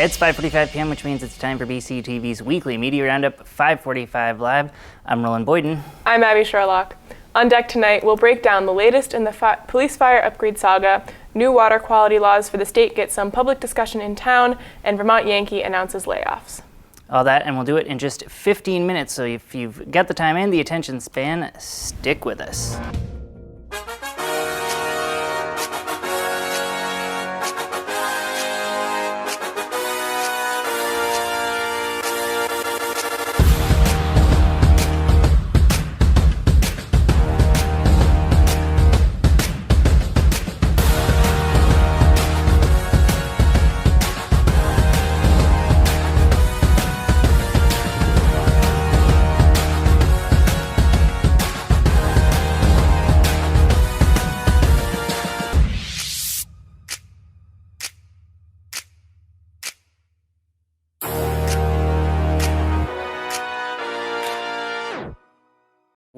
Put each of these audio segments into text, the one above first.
It's 5:45 p.m., which means it's time for BCTV's weekly media roundup, 5:45 Live. I'm Roland Boyden. I'm Abby Sherlock. On deck tonight, we'll break down the latest in the police fire upgrade saga, new water quality laws for the state get some public discussion in town, and Vermont Yankee announces layoffs. All that, and we'll do it in just 15 minutes, so if you've got the time and the attention span, stick with us.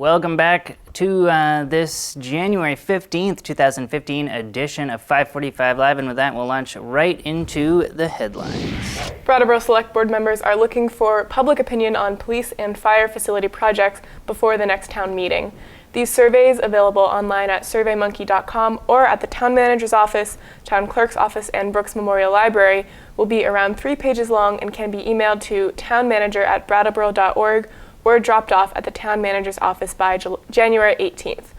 Welcome back to this January 15th, 2015 edition of 5:45 Live, and with that, we'll launch right into the headlines. Brattleboro Select Board members are looking for public opinion on police and fire facility projects before the next town meeting. These surveys, available online at surveymonkey.com or at the town manager's office, town clerk's office, and Brooks Memorial Library, will be around 3 pages long and can be emailed to townmanager@brattleboro.org or dropped off at the town manager's office by January 18th.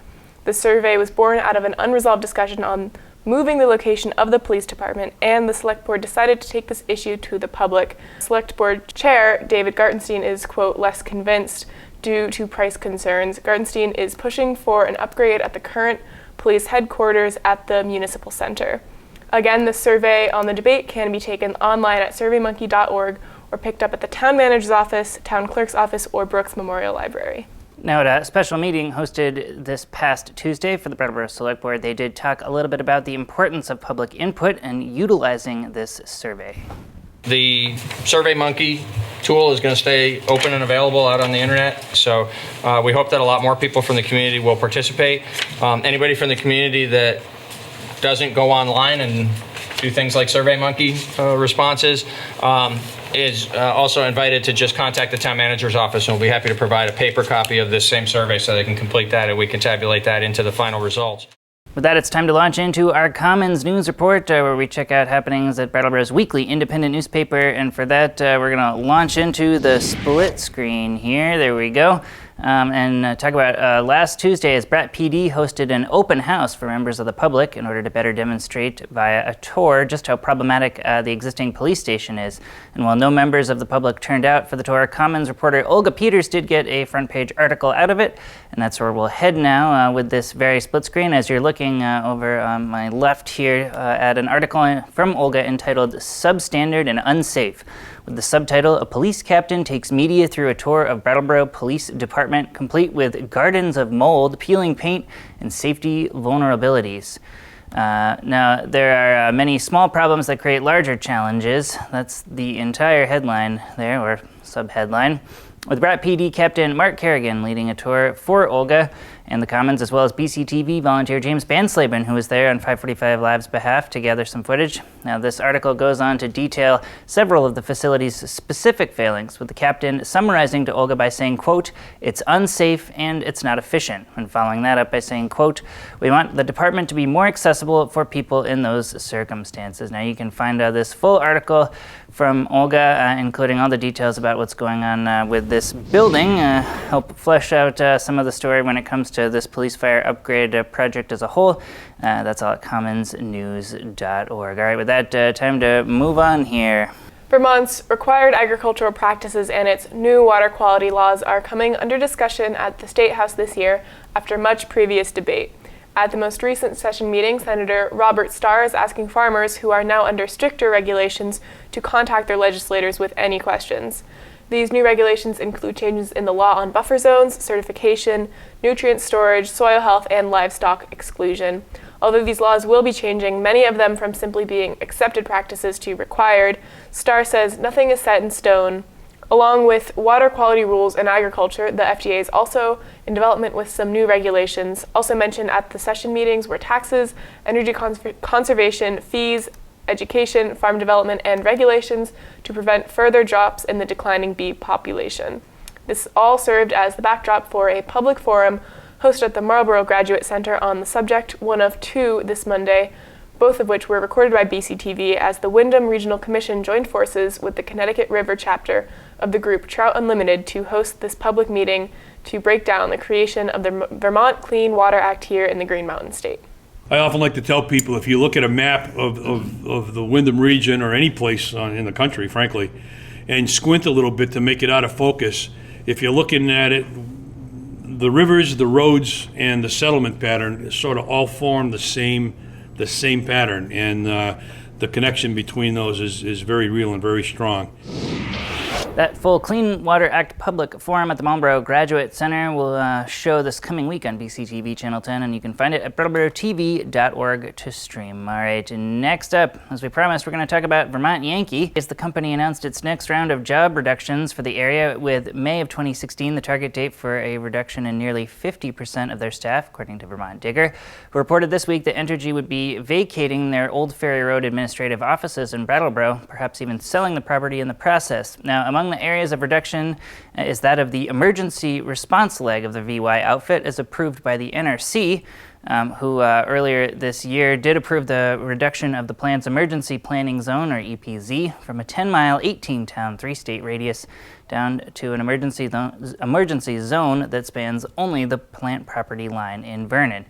The survey was born out of an unresolved discussion on moving the location of the police department, and the Select Board decided to take this issue to the public. Select Board Chair David Gartenstein is, quote, less convinced due to price concerns. Gartenstein is pushing for an upgrade at the current police headquarters at the municipal center. Again, the survey on the debate can be taken online at surveymonkey.org or picked up at the town manager's office, town clerk's office, or Brooks Memorial Library. Now, at a special meeting hosted this past Tuesday for the Brattleboro Select Board, they did talk a little bit about the importance of public input and utilizing this survey. The SurveyMonkey tool is going to stay open and available out on the internet, so we hope that a lot more people from the community will participate. Anybody from the community that doesn't go online and do things like SurveyMonkey responses is also invited to just contact the town manager's office, and we'll be happy to provide a paper copy of this same survey so they can complete that and we can tabulate that into the final results. With that, it's time to launch into our Commons News Report, where we check out happenings at Brattleboro's weekly independent newspaper, and for that, we're going to launch into the split screen here. There we go. And talk about last Tuesday, as Brat PD hosted an open house for members of the public in order to better demonstrate via a tour just how problematic the existing police station is. And while no members of the public turned out for the tour, Commons reporter Olga Peters did get a front page article out of it, and that's where we'll head now with this very split screen. As you're looking over on my left here at an article from Olga entitled "Substandard and Unsafe," with the subtitle, "A Police Captain Takes Media Through a Tour of Brattleboro Police Department, Complete with Gardens of Mold, Peeling Paint, and Safety Vulnerabilities." Now, there are many small problems that create larger challenges. That's the entire headline there, or subheadline, with Brat PD Captain Mark Kerrigan leading a tour for Olga and the Commons, as well as BCTV volunteer James Banslaben, who was there on 5:45 Live's behalf to gather some footage. Now, this article goes on to detail several of the facility's specific failings, with the captain summarizing to Olga by saying, quote, "It's unsafe and it's not efficient," and following that up by saying, quote, "We want the department to be more accessible for people in those circumstances." Now, you can find this full article from Olga, including all the details about what's going on with this building, help flesh out some of the story when it comes to this police fire upgrade project as a whole. That's all at commonsnews.org. All right, with that, time to move on here. Vermont's required agricultural practices and its new water quality laws are coming under discussion at the State House this year after much previous debate. At the most recent session meeting, Senator Robert Starr is asking farmers who are now under stricter regulations to contact their legislators with any questions. These new regulations include changes in the law on buffer zones, certification, nutrient storage, soil health, and livestock exclusion. Although these laws will be changing, many of them from simply being accepted practices to required, Starr says nothing is set in stone. Along with water quality rules in agriculture, the FDA is also in development with some new regulations. Also mentioned at the session meetings were taxes, energy conservation, fees, education, farm development, and regulations to prevent further drops in the declining bee population. This all served as the backdrop for a public forum hosted at the Marlborough Graduate Center on the subject, one of two this Monday, both of which were recorded by BCTV as the Wyndham Regional Commission joined forces with the Connecticut River chapter of the group Trout Unlimited to host this public meeting to break down the creation of the Vermont Clean Water Act here in the Green Mountain State. I often like to tell people, if you look at a map of the Wyndham region or any place in the country, frankly, and squint a little bit to make it out of focus, if you're looking at it, the rivers, the roads, and the settlement pattern sort of all form the same pattern, and the connection between those is very real and very strong. That full Clean Water Act public forum at the Marlborough Graduate Center will show this coming week on BCTV Channel 10, and you can find it at brattleboro.tv.org to stream. All right, next up, as we promised, we're going to talk about Vermont Yankee. As the company announced its next round of job reductions for the area, with May of 2016 the target date for a reduction in nearly 50% of their staff, according to Vermont Digger, who reported this week that Entergy would be vacating their Old Ferry Road administrative offices in Brattleboro, perhaps even selling the property in the process. Now, among the areas of reduction is that of the emergency response leg of the VY outfit, as approved by the NRC, who earlier this year did approve the reduction of the plant's emergency planning zone, or EPZ, from a 10-mile, 18-town, 3-state radius down to an emergency zone that spans only the plant property line in Vernon.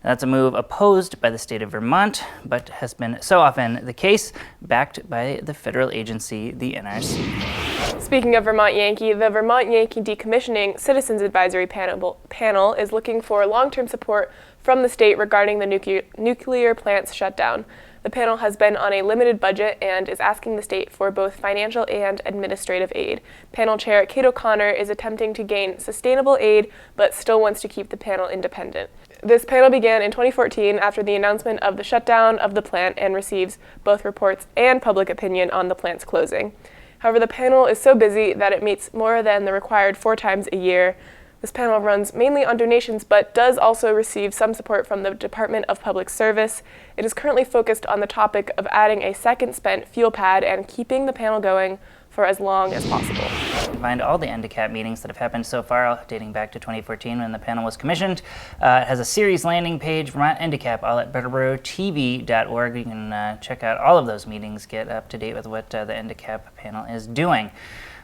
That's a move opposed by the state of Vermont, but has been so often the case, backed by the federal agency, the NRC. Speaking of Vermont Yankee, the Vermont Yankee Decommissioning Citizens Advisory Panel is looking for long-term support from the state regarding the nuclear plant's shutdown. The panel has been on a limited budget and is asking the state for both financial and administrative aid. Panel Chair Kate O'Connor is attempting to gain sustainable aid, but still wants to keep the panel independent. This panel began in 2014 after the announcement of the shutdown of the plant and receives both reports and public opinion on the plant's closing. However, the panel is so busy that it meets more than the required 4 times a year. This panel runs mainly on donations, but does also receive some support from the Department of Public Service. It is currently focused on the topic of adding a second spent fuel pad and keeping the panel going for as long as possible. You can find all the NDCAP meetings that have happened so far, dating back to 2014 when the panel was commissioned. It has a series landing page, Vermont NDCAP, all at brattleboro.tv.org. You can check out all of those meetings, get up to date with what the NDCAP panel is doing.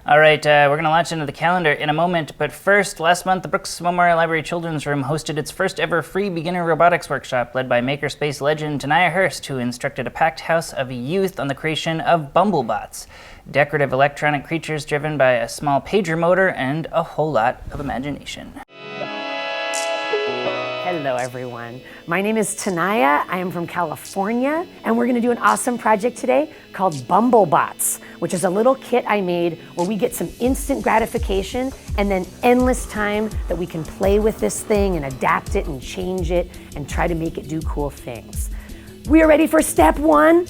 All right, we're going to launch into the calendar in a moment, but first, last month, the Brooks Memorial Library Children's Room hosted its first ever free beginner robotics workshop led by makerspace legend Tanaya Hurst, who instructed a packed house of youth on the creation of Bumblebots, decorative electronic creatures driven by a small pager motor and a whole lot of imagination. Hello everyone, my name is Tanaya, I am from California, and we're gonna do an awesome project today called Bumblebots, which is a little kit I made where we get some instant gratification and then endless time that we can play with this thing and adapt it and change it and try to make it do cool things. We are ready for step 1.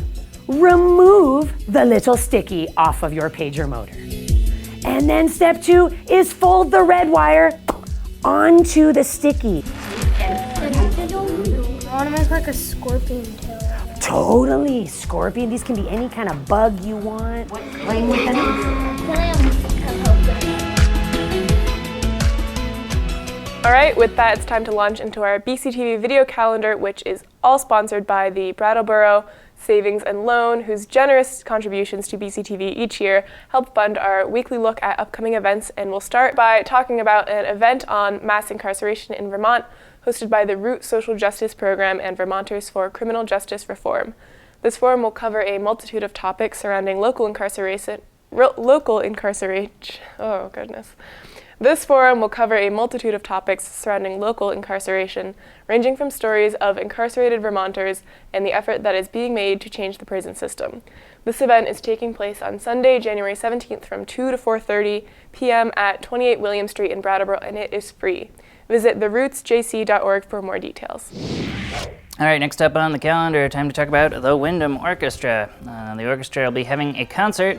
Remove the little sticky off of your pager motor. And then step 2 is fold the red wire onto the sticky. I want to make like a scorpion tail. Totally, scorpion. These can be any kind of bug you want. Playing with them. All right, with that, it's time to launch into our BCTV video calendar, which is all sponsored by the Brattleboro Savings and Loan, whose generous contributions to BCTV each year help fund our weekly look at upcoming events. And we'll start by talking about an event on mass incarceration in Vermont, hosted by the Root Social Justice Program and Vermonters for Criminal Justice Reform. This forum will cover a multitude of topics surrounding local incarceration. Oh, goodness. This forum will cover a multitude of topics surrounding local incarceration, ranging from stories of incarcerated Vermonters and the effort that is being made to change the prison system. This event is taking place on Sunday, January 17th from 2 to 4:30 p.m. at 28 William Street in Brattleboro, and it is free. Visit therootsjc.org for more details. All right, next up on the calendar, time to talk about the Wyndham Orchestra. The orchestra will be having a concert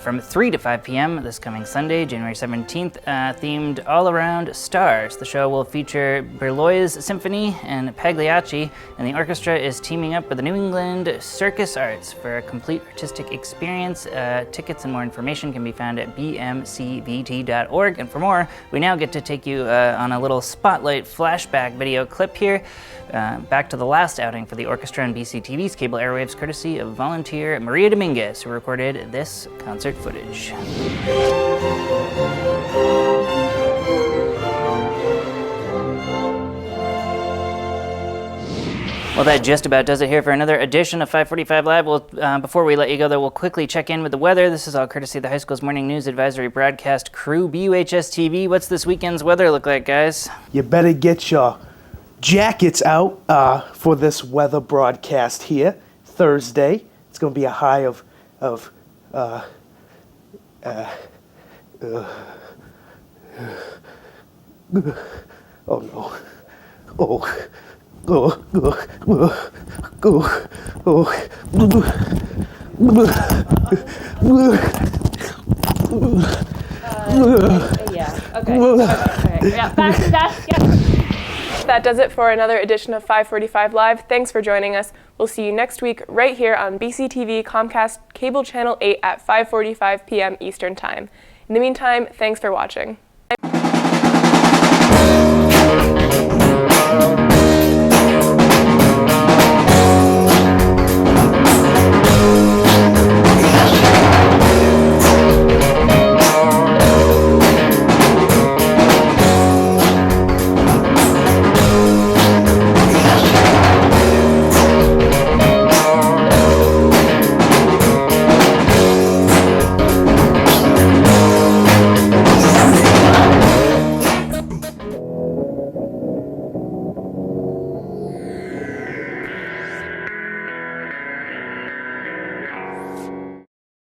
from 3 to 5 p.m. this coming Sunday, January 17th, themed All Around Stars. The show will feature Berlioz Symphony and Pagliacci, and the orchestra is teaming up with the New England Circus Arts for a complete artistic experience. Tickets and more information can be found at bmcvt.org. And for more, we now get to take you on a little spotlight flashback video clip here, back to the last outing for the orchestra on BCTV's cable airwaves, courtesy of volunteer Maria Dominguez, who recorded this concert footage. Well, that just about does it here for another edition of 545 Live. Before we let you go, though, we'll quickly check in with the weather. This is all courtesy of the high school's morning news advisory broadcast crew, BUHS TV. What's this weekend's weather look like, guys? You better get your jackets out for this weather broadcast here. Thursday, it's going to be a high of oh no. Yeah, okay. Yeah, back to that. Yeah. That does it for another edition of 545 Live. Thanks for joining us. We'll see you next week right here on BCTV Comcast Cable Channel 8 at 5:45 p.m. Eastern Time. In the meantime, thanks for watching.